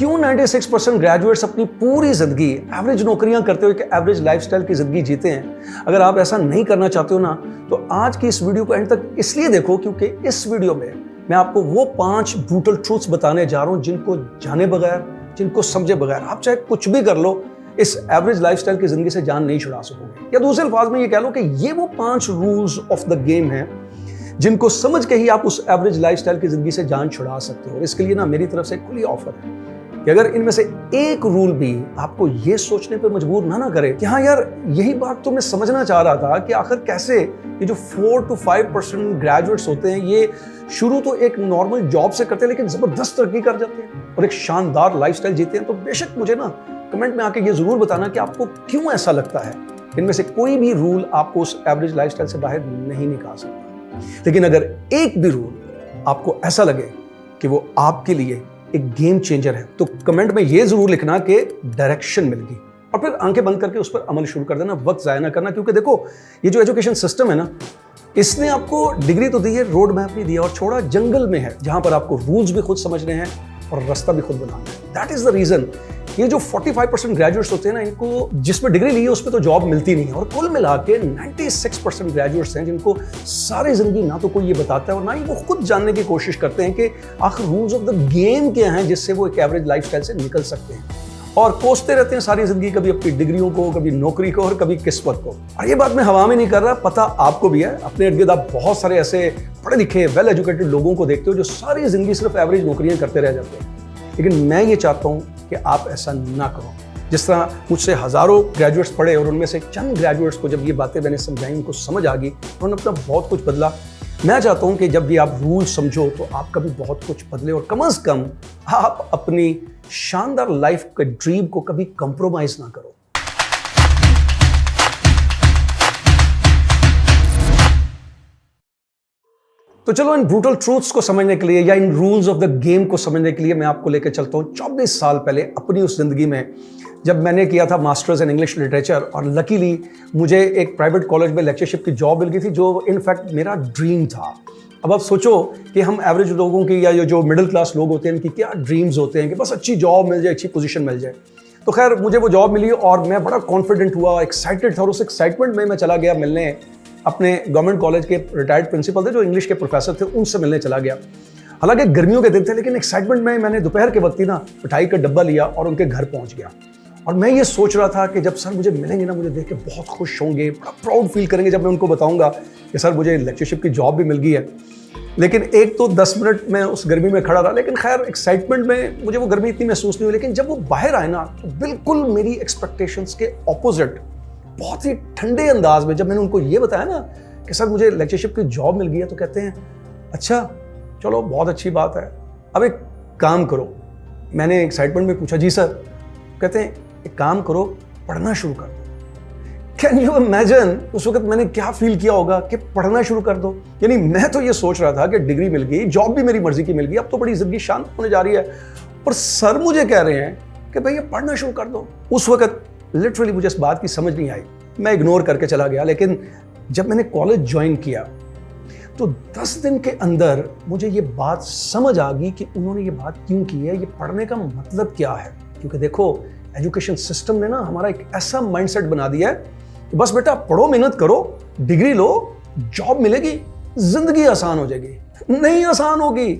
क्यों 96% ग्रेजुएट्स अपनी पूरी जिंदगी एवरेज नौकरियां करते हुए एवरेज लाइफस्टाइल की जिंदगी जीते हैं? अगर आप ऐसा नहीं करना चाहते हो ना, तो आज की इस वीडियो को एंड तक इसलिए देखो क्योंकि इस वीडियो में मैं आपको वो 5 ब्रूटल ट्रूथ्स बताने जा रहा हूं जिनको जाने बगैर, जिनको समझे बगैर आप चाहे कुछ भी कर लो, इस एवरेज लाइफस्टाइल की जिंदगी से जान नहीं छुड़ा सकोगे। या दूसरे अल्फाज में ये कह लो कि ये वो 5 रूल्स ऑफ द गेम हैं जिनको समझ के ही आप उस एवरेज लाइफस्टाइल की जिंदगी से जान छुड़ा सकते हो। और इसके लिए ना मेरी तरफ से खुली ऑफर है कि अगर इनमें से एक रूल भी आपको ये सोचने पे मजबूर ना करे कि हाँ यार, यही बात तो मैं समझना चाह रहा था कि आखिर कैसे ये जो 4 to 5% ग्रेजुएट्स होते हैं, ये शुरू तो एक नॉर्मल जॉब से करते हैं लेकिन जबरदस्त तरक्की कर जाते हैं और एक शानदार लाइफस्टाइल जीते हैं। तो बेशक मुझे ना कमेंट में आके ये जरूर बताना कि आपको क्यों ऐसा लगता है। इनमें से कोई भी रूल आपको उस एवरेज लाइफस्टाइल से बाहर नहीं निकाल सकता, लेकिन अगर एक भी रूल आपको ऐसा लगे कि वो आपके लिए एक गेम चेंजर है, तो कमेंट में ये जरूर लिखना कि डायरेक्शन मिल गई, और फिर आंखें बंद करके उस पर अमल शुरू कर देना, वक्त जाया ना करना। क्योंकि देखो, ये जो एजुकेशन सिस्टम है ना, इसने आपको डिग्री तो दी है, रोड मैप नहीं दिया और छोड़ा जंगल में है, जहां पर आपको रूल्स भी खुद समझने हैं और रास्ता भी खुद बनाना है। दैट इज द रीजन ये जो 45% ग्रेजुएट्स होते हैं ना, इनको जिसमें डिग्री ली है उस पर तो जॉब मिलती नहीं है, और कुल मिला के 96% ग्रेजुएट्स हैं जिनको सारी जिंदगी ना तो कोई ये बताता है और ना ही वो खुद जानने की कोशिश करते हैं कि आखिर रूल्स ऑफ द गेम क्या हैं जिससे वो एक एवरेज लाइफस्टाइल से निकल सकते हैं, और कोसते रहते हैं सारी जिंदगी, कभी अपनी डिग्रियों को, कभी नौकरी को और कभी किस्मत को। और ये बात मैं हवा में नहीं कर रहा, पता आपको भी है। अपने इर्द गिर्द आप बहुत सारे ऐसे पढ़े लिखे वेल एजुकेटेड लोगों को देखते हो जो सारी जिंदगी सिर्फ एवरेज नौकरियां करते रह जाते हैं। लेकिन मैं ये चाहता हूं कि आप ऐसा ना करो। जिस तरह मुझसे हजारों ग्रेजुएट्स पढ़े और उनमें से चंद ग्रेजुएट्स को जब ये बातें मैंने समझाई, उनको समझ आ गई, उन्होंने अपना बहुत कुछ बदला। मैं चाहता हूं कि जब भी आप रूल समझो तो आपका भी बहुत कुछ बदले, और कम से कम आप अपनी शानदार लाइफ के ड्रीम को कभी कंप्रोमाइज ना करो। तो चलो, इन ब्रूटल ट्रूथ्स को समझने के लिए या इन रूल्स ऑफ द गेम को समझने के लिए मैं आपको लेकर चलता हूं 24 साल पहले अपनी उस जिंदगी में, जब मैंने किया था मास्टर्स इन इंग्लिश लिटरेचर, और लकीली मुझे एक प्राइवेट कॉलेज में लेक्चरशिप की जॉब मिल गई थी, जो इनफैक्ट मेरा ड्रीम था। अब आप सोचो कि हम एवरेज लोगों की या जो मिडिल क्लास लोग होते हैं, इनकी क्या ड्रीम्स होते हैं कि बस अच्छी जॉब मिल जाए, अच्छी पोजीशन मिल जाए। तो खैर, मुझे वो जॉब मिली और मैं बड़ा कॉन्फिडेंट हुआ, एक्साइटेड था, और उस एक्साइटमेंट में मैं चला गया मिलने अपने गवर्नमेंट कॉलेज के रिटायर्ड प्रिंसिपल थे, जो इंग्लिश के प्रोफेसर थे, उनसे मिलने चला गया। हालांकि गर्मियों के दिन थे, लेकिन एक्साइटमेंट में मैंने दोपहर के वक्त ही ना मिठाई का डब्बा लिया और उनके घर पहुंच गया। और मैं ये सोच रहा था कि जब सर मुझे मिलेंगे ना, मुझे देख के बहुत खुश होंगे, बड़ा प्राउड फील करेंगे जब मैं उनको बताऊंगा कि सर मुझे लेक्चरशिप की जॉब भी मिल गई है। लेकिन एक तो 10 मिनट में उस गर्मी में खड़ा रहा, लेकिन खैर एक्साइटमेंट में मुझे वो गर्मी इतनी महसूस नहीं हुई। लेकिन जब वो बाहर आए ना, तो बिल्कुल मेरी एक्सपेक्टेशंस के ऑपोजिट, बहुत ही ठंडे अंदाज में जब मैंने उनको ये बताया ना कि सर मुझे लेक्चरशिप की जॉब मिल गई है, तो कहते हैं अच्छा चलो, बहुत अच्छी बात है, अब एक काम करो। मैंने एक्साइटमेंट में पूछा जी सर। कहते हैं एक काम करो, पढ़ना शुरू कर दो। कैन यू इमेजिन उस वक्त मैंने क्या फील किया होगा कि पढ़ना शुरू कर दो। यानी मैं तो ये सोच रहा था कि डिग्री मिल गई, जॉब भी मेरी मर्जी की मिल गई, अब तो बड़ी जिंदगी शांत होने जा रही है, और सर मुझे कह रहे हैं कि भैया पढ़ना शुरू कर दो। उस वक्त लिटरली मुझे इस बात की समझ नहीं आई, मैं इग्नोर करके चला गया। लेकिन जब मैंने कॉलेज ज्वाइन किया तो 10 दिन के अंदर मुझे ये बात समझ आ गई कि उन्होंने ये बात क्यों की है, ये पढ़ने का मतलब क्या है। क्योंकि देखो, एजुकेशन सिस्टम ने ना हमारा एक ऐसा माइंडसेट बना दिया है कि बस बेटा पढ़ो, मेहनत करो, डिग्री लो, जॉब मिलेगी, जिंदगी आसान हो जाएगी। नहीं आसान होगी,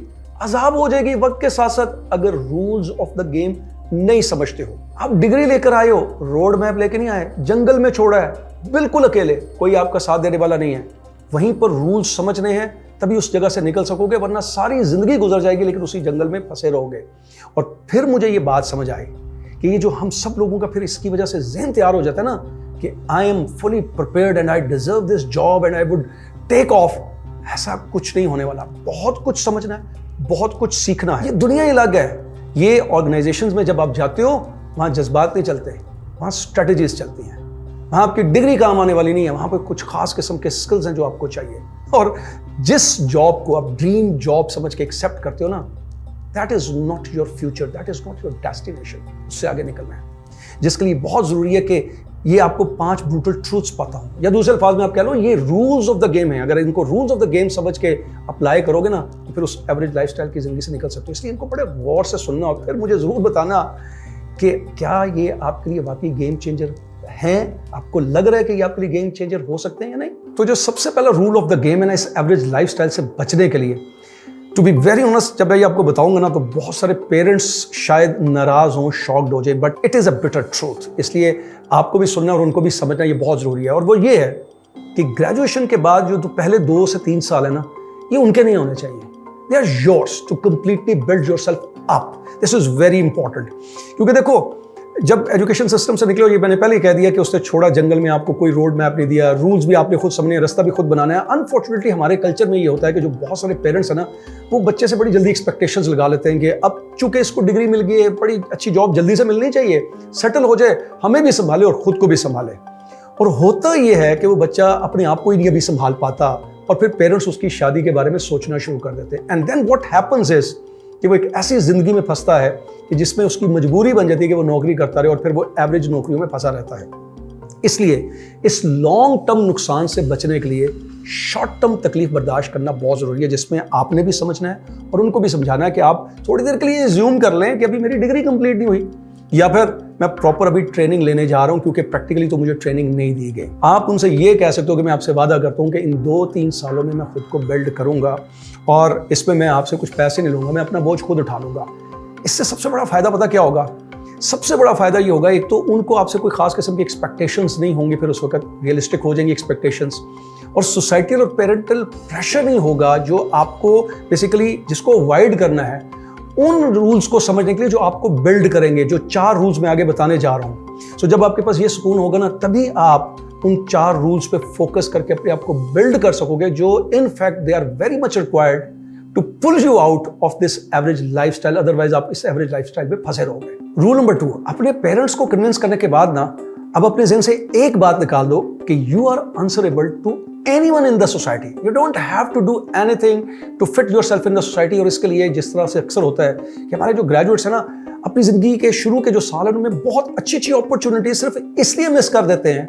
अजाब हो जाएगी वक्त के साथ साथ, अगर रूल्स ऑफ द गेम नहीं समझते हो। आप डिग्री लेकर आए हो, रोड मैप लेके नहीं आए, जंगल में छोड़ा है, बिल्कुल अकेले, कोई आपका साथ देने वाला नहीं है। वहीं पर रूल्स समझने हैं, तभी उस जगह से निकल सकोगे, वरना सारी जिंदगी गुजर जाएगी लेकिन उसी जंगल में फंसे रहोगे। और फिर मुझे ये बात समझ आई कि ये जो हम सब लोगों का फिर इसकी वजह से ज़हन तैयार हो जाता है ना कि I am fully prepared and I deserve this job and I would take off, ऐसा कुछ नहीं होने वाला। बहुत कुछ समझना है, बहुत कुछ सीखना है। ये दुनिया ही अलग है। ये ऑर्गेनाइजेशंस में जब आप जाते हो, वहाँ जज्बात नहीं चलते, वहाँ स्ट्रेटजीज चलती हैं। वहाँ आपकी डिग्री काम आने वाली नहीं है, वहाँ पे कुछ खास किस्म के स्किल्स हैं जो आपको चाहिए। और जिस जॉब को आप ड्रीम जॉब समझ के एक्सेप्ट करते हो ना, that is not your future, that is not your destination. उससे आगे निकलना है, जिसके लिए बहुत जरूरी है कि ये आपको 5 ब्रूटल ट्रूथ्स पता हो, या दूसरे अल्फाज में आप कह लो ये रूल्स ऑफ द गेम है। अगर इनको रूल्स ऑफ द गेम समझ के अप्लाई करोगे ना, तो फिर उस एवरेज लाइफस्टाइल की ज़िंदगी से निकल सकते हो। इसलिए इनको बड़े गौर से सुनना और फिर मुझे ज़रूर बताना कि क्या ये आपके लिए वाकई गेम चेंजर हैं, आपको लग रहा है कि ये आपके लिए गेम चेंजर हो सकते हैं या नहीं। तो जो सबसे पहला रूल ऑफ द गेम है ना इस एवरेज लाइफस्टाइल से बचने के लिए, टू बी वेरी ऑनेस्ट, जब मैं ये आपको बताऊंगा ना तो बहुत सारे पेरेंट्स शायद नाराज हों, शॉक्ड हो जाए, but it is a bitter truth. इसलिए आपको भी सुनना और उनको भी समझना ये बहुत ज़रूरी है। और वो ये है कि ग्रेजुएशन के बाद जो पहले 2 से 3 साल है ना, ये उनके नहीं होने चाहिए। They are yours to completely build yourself up. This is very important, क्योंकि देखो जब एजुकेशन सिस्टम से निकले, ये मैंने पहले ही कह दिया कि उसने छोड़ा जंगल में, आपको कोई रोड मैप नहीं दिया, रूल्स भी आपने खुद समझने, रास्ता भी खुद बनाना है। अनफॉर्चुनेटली हमारे कल्चर में ये होता है कि जो बहुत सारे पेरेंट्स हैं ना, वो बच्चे से बड़ी जल्दी एक्सपेक्टेशंस लगा लेते हैं कि अब चूंकि इसको डिग्री मिल गई है, बड़ी अच्छी जॉब जल्दी से मिलनी चाहिए, सेटल हो जाए, हमें भी संभाले और खुद को भी संभाले। और होता ये है कि वो बच्चा अपने आप को ही नहीं अभी संभाल पाता और फिर पेरेंट्स उसकी शादी के बारे में सोचना शुरू कर देते हैं। And then what happens is कि वो एक ऐसी जिंदगी में फंसता है कि जिसमें उसकी मजबूरी बन जाती है कि वो नौकरी करता रहे और फिर वो एवरेज नौकरियों में फंसा रहता है। इसलिए इस लॉन्ग टर्म नुकसान से बचने के लिए शॉर्ट टर्म तकलीफ बर्दाश्त करना बहुत ज़रूरी है, जिसमें आपने भी समझना है और उनको भी समझाना है कि आप थोड़ी देर के लिए ज्यूम कर लें कि अभी मेरी डिग्री कंप्लीट नहीं हुई, या फिर मैं प्रॉपर अभी ट्रेनिंग लेने जा रहा हूं क्योंकि प्रैक्टिकली तो मुझे ट्रेनिंग नहीं दी गई। आप उनसे ये कह सकते हो कि मैं आपसे वादा करता हूं कि इन 2-3 सालों में मैं खुद को बिल्ड करूंगा और इसमें मैं आपसे कुछ पैसे नहीं लूंगा, मैं अपना बोझ खुद उठा लूंगा। इससे सबसे बड़ा फायदा पता क्या होगा? सबसे बड़ा फायदा ये होगा, एक तो उनको आपसे कोई खास किस्म की एक्सपेक्टेशंस नहीं होंगी, फिर उस वक्त रियलिस्टिक हो जाएंगी एक्सपेक्टेशंस, और सोसाइटल और पेरेंटल प्रेशर नहीं होगा जो आपको बेसिकली जिसको अवॉइड करना है उन रूल्स को समझने के लिए जो आपको बिल्ड करेंगे, जो 4 रूल्स मैं आगे बताने जा रहा हूं। सो जब आपके पास ये सुकून होगा ना, तभी आप उन 4 रूल्स पे फोकस करके अपने आप को बिल्ड कर सकोगे, जो in fact they are very much required to pull you out of this average lifestyle. Otherwise आप इस एवरेज लाइफस्टाइल में फंसे रहोगे। रूल नंबर 2, अपने पेरेंट्स को कन्विंस करने के बाद ना अब अपने ज़हन से एक बात निकाल दो कि you are answerable to anyone in the society. You don't have to do anything to fit yourself in the society। और इसके लिए जिस तरह से अक्सर होता है कि हमारे जो ग्रेजुएट्स हैं ना, अपनी ज़िंदगी के शुरू के जो साल हैं उनमें बहुत अच्छी अच्छी अपॉर्चुनिटी सिर्फ इसलिए मिस कर देते हैं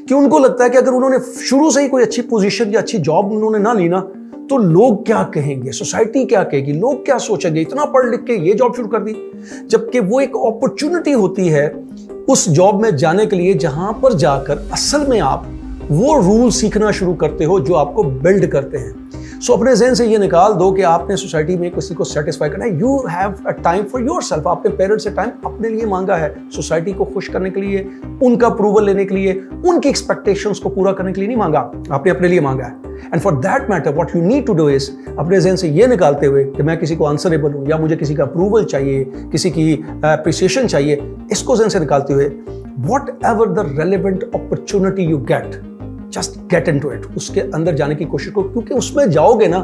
कि उनको लगता है कि अगर उन्होंने शुरू से ही कोई अच्छी पोजीशन या अच्छी जॉब उन्होंने ना ली ना, तो लोग क्या कहेंगे, सोसाइटी क्या कहेगी, लोग क्या सोचेंगे, इतना पढ़ लिख के ये जॉब शुरू कर दी। जबकि वो एक अपॉर्चुनिटी होती है उस जॉब में जाने के लिए जहां पर जाकर असल में आप वो रूल सीखना शुरू करते हो जो आपको बिल्ड करते हैं। सो अपने ज़हन से ये निकाल दो कि आपने सोसाइटी में किसी को सेटिस्फाई करना है। You have a time for yourself. आपने पेरेंट्स से टाइम अपने लिए मांगा है, सोसाइटी को खुश करने के लिए, उनका अप्रूवल लेने के लिए, उनकी एक्सपेक्टेशंस को पूरा करने के लिए नहीं मांगा, आपने अपने लिए मांगा है। And for that matter what you need to do is, अपने ज़हन से ये निकालते हुए कि मैं किसी को आंसरेबल हूँ या मुझे किसी का अप्रूवल चाहिए, किसी की अप्रिसिएशन चाहिए, इसको ज़हन से निकालते हुए whatever the relevant opportunity you get, just get into it। उसके अंदर जाने की कोशिश करो, क्योंकि उसमें जाओगे ना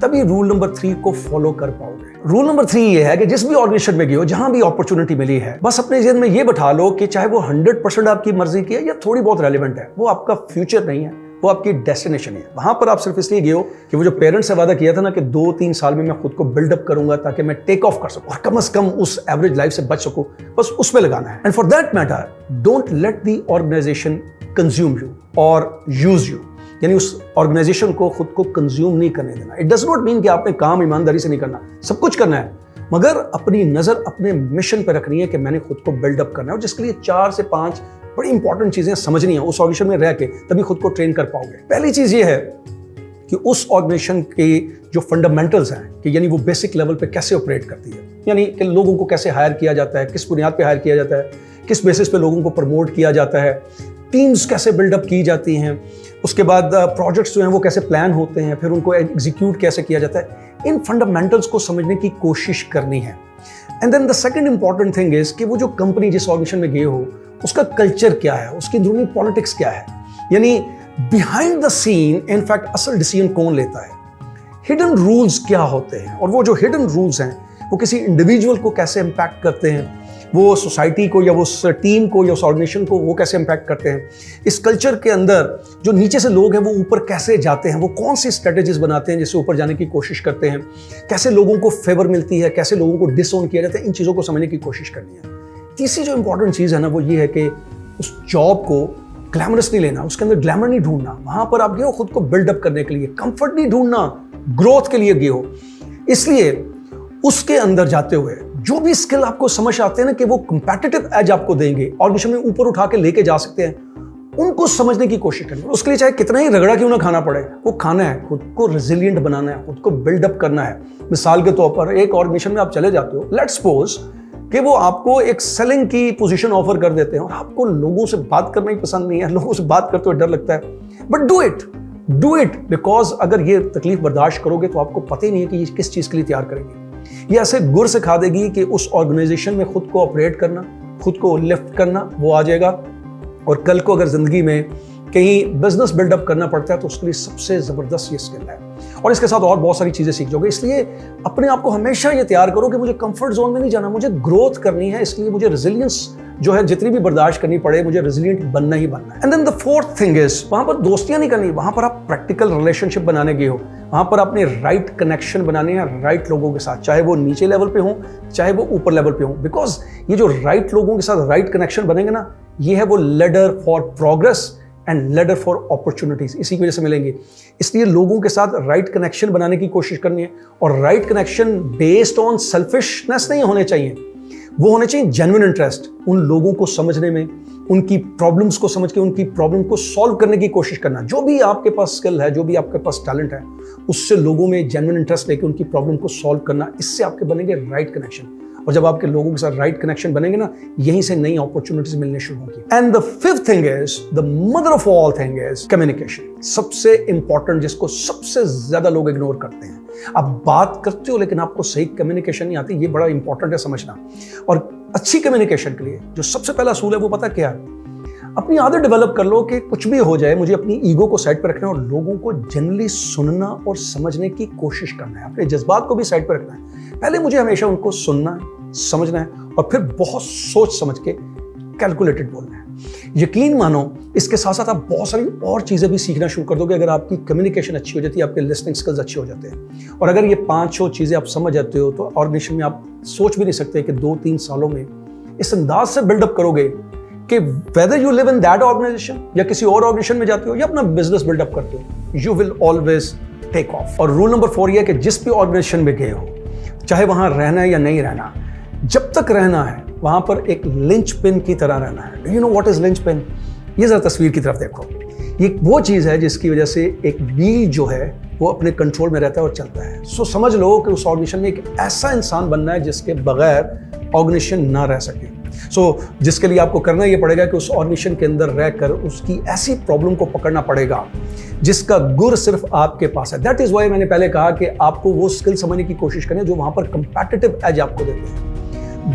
तभी रूल नंबर 3 को फॉलो कर पाओगे। रूल नंबर 3 ये है कि जिस भी ऑर्गेनाइजेशन में गए हो, जहां भी अपॉर्चुनिटी मिली है, बस अपने जेहन में ये बैठा लो कि चाहे वो 100% आपकी मर्जी की है या थोड़ी बहुत रेलिवेंट है, वो आपका फ्यूचर नहीं है, वो आपकी डेस्टिनेशन है। वहां पर आप सिर्फ इसलिए गए हो कि वो जो पेरेंट्स से वादा किया था ना कि 2-3 साल में मैं खुद को बिल्डअप करूंगा ताकि मैं टेक ऑफ कर सकूं और कम से कम उस एवरेज लाइफ से बच सकूं, बस उसमें लगाना है। And for that matter don't let the organisation consume you और यूज यू, यानी उस ऑर्गेनाइजेशन को खुद को कंज्यूम नहीं करने देना। इट डज नॉट मीन कि आपने काम ईमानदारी से नहीं करना, सब कुछ करना है, मगर अपनी नजर अपने मिशन पर रखनी है कि मैंने खुद को बिल्डअप करना है, और जिसके लिए 4 से 5 बड़ी इंपॉर्टेंट चीजें समझनी है उस ऑर्गेनाइजेशन में रह के, तभी खुद को ट्रेन कर पाओगे। पहली चीज ये है कि उस ऑर्गेनाइजेशन के जो फंडामेंटल्स हैं, कि यानी वो बेसिक लेवल पे कैसे ऑपरेट करती है, यानी कि लोगों को कैसे हायर किया जाता है, किस बुनियाद पे हायर किया जाता है, किस बेसिस पे लोगों को प्रमोट किया जाता है, टीम्स कैसे बिल्डअप की जाती हैं, उसके बाद प्रोजेक्ट्स जो हैं वो कैसे प्लान होते हैं, फिर उनको एग्जीक्यूट कैसे किया जाता है, इन फंडामेंटल्स को समझने की कोशिश करनी है। And then the second important thing is कि वो जो कंपनी जिस ऑर्गेनाइजेशन में गए हो उसका कल्चर क्या है, उसकी अंदरूनी पॉलिटिक्स क्या है, यानी बिहाइंड द सीन इनफैक्ट असल डिसीजन कौन लेता है, हिडन रूल्स क्या होते हैं, और वो जो हिडन रूल्स हैं वो किसी इंडिविजुअल को कैसे इम्पैक्ट करते हैं, वो सोसाइटी को या वो उस टीम को या उस ऑर्गेनाइजेशन को वो कैसे इम्पैक्ट करते हैं। इस कल्चर के अंदर जो नीचे से लोग हैं वो ऊपर कैसे जाते हैं, वो कौन सी स्ट्रेटेजीज बनाते हैं जिससे ऊपर जाने की कोशिश करते हैं, कैसे लोगों को फेवर मिलती है, कैसे लोगों को डिसओन किया जाता है, इन चीज़ों को समझने की कोशिश करनी है। तीसरी जो इंपॉर्टेंट चीज़ है ना वो ये है कि उस जॉब को ग्लैमरस नहीं लेना, उसके अंदर ग्लैमर नहीं ढूंढना। वहां पर आप गए हो खुद को बिल्डअप करने के लिए, कंफर्ट नहीं ढूंढना, ग्रोथ के लिए गए हो। इसलिए उसके अंदर जाते हुए जो भी स्किल आपको समझ आते हैं ना कि वो कंपेटिटिव एज आपको देंगे, ऑर्गेनाइजेशन में ऊपर उठा के लेके जा सकते हैं, उनको समझने की कोशिश करनी है। उसके लिए चाहे कितना ही रगड़ा क्यों ना खाना पड़े, वो खाना है, खुद को रेजिलिएंट बनाना है, खुद को बिल्डअप करना है। मिसाल के तौर पर एक ऑर्गेनाइजेशन में आप चले जाते हो, लेट्स सपोज कि वो आपको एक सेलिंग की पोजीशन ऑफर कर देते हैं और आपको लोगों से बात करना ही पसंद नहीं है, लोगों से बात करते हुए डर लगता है, बट डू इट बिकॉज अगर ये तकलीफ बर्दाश्त करोगे तो आपको पता ही नहीं है कि ये किस चीज़ के लिए तैयार करेगी। ये ऐसे गुर सिखा देगी कि उस ऑर्गेनाइजेशन में खुद को ऑपरेट करना, खुद को लिफ्ट करना वो आ जाएगा। और कल को अगर जिंदगी में कहीं बिजनेस बिल्डअप करना पड़ता है तो उसके लिए सबसे ज़बरदस्त ये स्किल है। और इसके साथ और बहुत सारी चीज़ें सीख जाओगे। इसलिए अपने आप को हमेशा ये तैयार करो कि मुझे कंफर्ट जोन में नहीं जाना, मुझे ग्रोथ करनी है, इसलिए मुझे रेजिलियंस जो है जितनी भी बर्दाश्त करनी पड़े, मुझे रेजिलिएंट बनना ही बनना है। And then the fourth thing is, वहां पर दोस्तियां नहीं करनी, वहां पर आप प्रैक्टिकल रिलेशनशिप बनाने गए हो, वहां पर आपने राइट कनेक्शन बनाने हैं राइट लोगों के साथ, चाहे वो नीचे लेवल पे हो चाहे वो ऊपर लेवल पे हो। बिकॉज ये जो राइट लोगों के साथ राइट कनेक्शन बनेंगे ना, ये है वो ladder for progress and ladder for opportunities, इसी की वजह से मिलेंगे। इसलिए लोगों के साथ राइट कनेक्शन बनाने की कोशिश करनी है। और right connection based on selfishness नहीं होने चाहिए, वो होने चाहिए जेन्युइन इंटरेस्ट, उन लोगों को समझने में, उनकी प्रॉब्लम्स को समझ के उनकी प्रॉब्लम को सॉल्व करने की कोशिश करना। जो भी आपके पास स्किल है, जो भी आपके पास टैलेंट है, उससे लोगों में जेन्युइन इंटरेस्ट लेके उनकी प्रॉब्लम को सॉल्व करना, इससे आपके बनेंगे राइट कनेक्शन। और जब आपके लोगों के साथ राइट कनेक्शन बनेंगे ना, यहीं से नई अपॉर्चुनिटीज मिलने शुरू होंगी। And the fifth thing is, the mother of all thing is communication. सबसे इंपॉर्टेंट, जिसको सबसे ज्यादा लोग इग्नोर करते हैं। आप बात करते हो लेकिन आपको सही कम्युनिकेशन नहीं आती, ये बड़ा इंपॉर्टेंट है समझना। और अच्छी कम्युनिकेशन के लिए जो सबसे पहला असूल है वो पता क्या है? अपनी आदत डेवलप कर लो कि कुछ भी हो जाए, मुझे अपनी ईगो को साइड पर रखना है और लोगों को जनरली सुनना और समझने की कोशिश करना है। अपने जज्बात को भी साइड पर रखना है। पहले मुझे हमेशा उनको सुनना है, समझना है और फिर बहुत सोच समझ के कैलकुलेटेड बोलना है। यकीन मानो, इसके साथ साथ आप बहुत सारी और चीज़ें भी सीखना शुरू कर दोगे अगर आपकी कम्युनिकेशन अच्छी हो जाती है, आपके लिसनिंग स्किल्स अच्छे हो जाते हैं। और अगर ये 5-6 चीज़ें आप समझ जाते हो तो ऑर्गेनाइजेशन में आप सोच भी नहीं सकते कि 2-3 सालों में इस अंदाज से बिल्डअप करोगे कि whether you live in that organisation या किसी और ऑर्गेनाइजेशन में जाते हो या अपना बिजनेस बिल्डअप करते हो, you will always take off. और रूल नंबर 4 ये है कि जिस भी ऑर्गेनाइजेशन में गए हो, चाहे वहां रहना है या नहीं रहना, जब तक रहना है वहां पर एक लिंच पिन की तरह रहना है। Do you know what is lynch pin? ये जरा तस्वीर की तरफ देखो। ये वो चीज़ है जिसकी वजह से एक व्हील जो है वो अपने कंट्रोल में रहता है और चलता है। सो समझ लो कि उस ऑर्गेनाइजेशन में एक ऐसा इंसान बनना है जिसके बगैर ऑर्गेनाइजेशन ना रह सके। जिसके लिए आपको करना ये पड़ेगा कि उस ऑर्गेनाइजेशन के अंदर रहकर उसकी ऐसी प्रॉब्लम को पकड़ना पड़ेगा जिसका गुर सिर्फ आपके पास है। दैट इज वाई मैंने पहले कहा कि आपको वो स्किल समझने की कोशिश करें जो वहां पर कंपेटिटिव एज आपको देते हैं।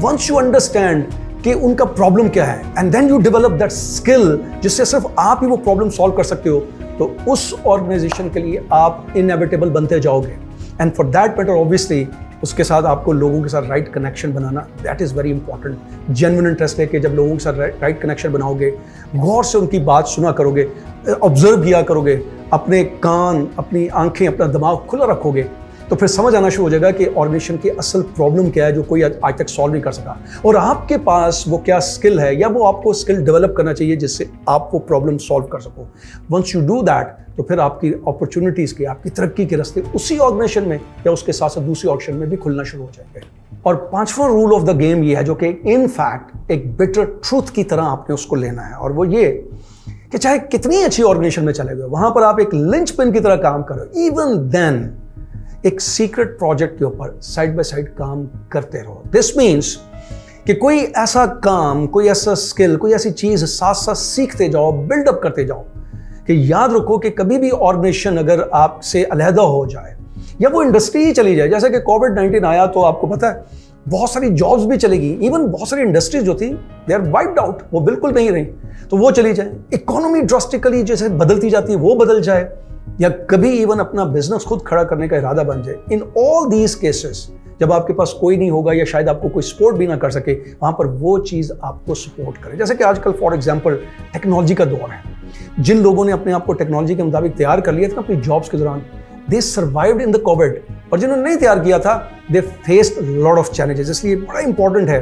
वंस यू अंडरस्टैंड कि उनका प्रॉब्लम क्या है and then you develop that skill जिससे सिर्फ आप ही वो प्रॉब्लम सॉल्व कर सकते हो, तो उस ऑर्गेनाइजेशन के लिए आप इनएविटेबल बनते जाओगे। And for that matter obviously उसके साथ आपको लोगों के साथ right connection banana, that is very important. Genuine interest लेके जब लोगों के साथ राइट कनेक्शन बनाओगे, गौर से उनकी बात सुना करोगे, ऑब्जर्व किया करोगे, अपने कान, अपनी आंखें, अपना दिमाग खुला रखोगे, तो फिर समझ आना शुरू हो जाएगा कि ऑर्गेनाइजेशन की असल प्रॉब्लम क्या है जो कोई आज तक सॉल्व नहीं कर सका, और आपके पास वो क्या स्किल है या वो आपको स्किल डेवलप करना चाहिए जिससे आप वो प्रॉब्लम सॉल्व कर सको। वंस यू डू दैट, तो फिर आपकी अपॉर्चुनिटीज़ के, आपकी तरक्की के रास्ते उसी ऑर्गेनाइजेशन में या उसके साथ साथ दूसरी ऑर्गेनाइजेशन में भी खुलना शुरू हो जाएंगे। और 5वां रूल ऑफ द गेम ये है जो कि इन फैक्ट एक बिटर ट्रूथ की तरह आपने उसको लेना है, और वो ये कि चाहे कितनी अच्छी ऑर्गेनाइजेशन में चले गए, वहां पर आप एक लिंच पिन की तरह काम करो, इवन देन एक सीक्रेट प्रोजेक्ट के ऊपर साइड बाय साइड काम करते रहो। दिस मीन्स कि कोई ऐसा काम, कोई ऐसा स्किल, कोई ऐसी चीज साथ साथ सीखते जाओ, बिल्डअप करते जाओ कि याद रखो कि कभी भी ऑर्गेनाइजेशन अगर आपसे अलहदा हो जाए या वो इंडस्ट्री ही चली जाए, जैसे कि कोविड-19 आया तो आपको पता है बहुत सारी जॉब्स भी चलेगी, इवन बहुत सारी इंडस्ट्रीज जो थी दे आर वाइप्ड आउट, वो बिल्कुल नहीं रही, तो वो चली जाए। इकोनॉमी ड्रास्टिकली जैसे बदलती जाती है वो बदल जाए, या कभी इवन अपना बिजनेस खुद खड़ा करने का इरादा बन जाए। इन ऑल दीज केसेस जब आपके पास कोई नहीं होगा या शायद आपको कोई सपोर्ट भी ना कर सके, वहां पर वो चीज आपको सपोर्ट करे। जैसे कि आजकल फॉर एग्जांपल टेक्नोलॉजी का दौर है, जिन लोगों ने अपने आप को टेक्नोलॉजी के मुताबिक तैयार कर लिया था अपनी जॉब्स के दौरान, दे सर्वाइव्ड इन द कोविड, और जिन्होंने नहीं तैयार किया था दे फेस्ड लॉट ऑफ चैलेंजेस। इसलिए बड़ा इंपॉर्टेंट है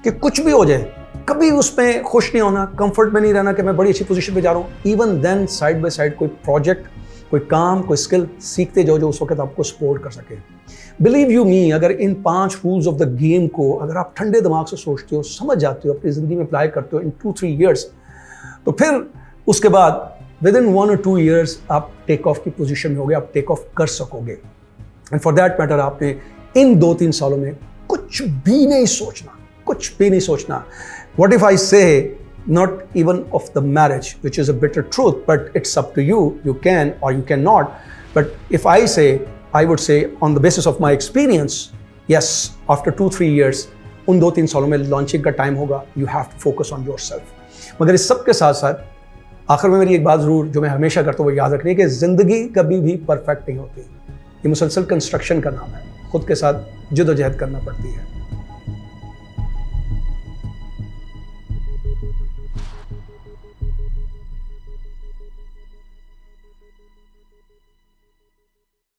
कि कुछ भी हो जाए कभी उसमें खुश नहीं होना, कंफर्ट में नहीं रहना कि मैं बड़ी अच्छी पोजीशन पे जा रहा हूँ। Even then side by side कोई प्रोजेक्ट, कोई काम, कोई स्किल सीखते जाओ जो उस वक्त आपको सपोर्ट कर सके। बिलीव यू मी, अगर इन 5 रूल्स ऑफ द गेम को अगर आप ठंडे दिमाग से सोचते हो, समझ जाते हो, अपनी ज़िंदगी में अप्लाई करते हो इन 2-3 ईयर्स, तो फिर उसके बाद विद इन 1 or 2 ईयर्स आप टेक ऑफ की पोजीशन में होगे, आप टेक ऑफ कर सकोगे। एंड फॉर दैट मैटर आपने इन 2-3 सालों में कुछ भी नहीं सोचना, कुछ भी नहीं सोचना। व्हाट इफ आई से not even of the marriage, which is a bitter truth, but it's up to you. You can or you cannot. But if I say, I would say on the basis of my experience, yes, after 2-3 years, उन 2-3 सालों में launching का time होगा, you have to focus on yourself। मगर इस सब के साथ साथ आखिर में मेरी एक बात ज़रूर जो मैं हमेशा करता हूँ वो याद रखनी है कि ज़िंदगी कभी भी परफेक्ट नहीं होती। ये मुसलसल कंस्ट्रक्शन का नाम है, खुद के साथ जिद्दोजहद करना पड़ती है।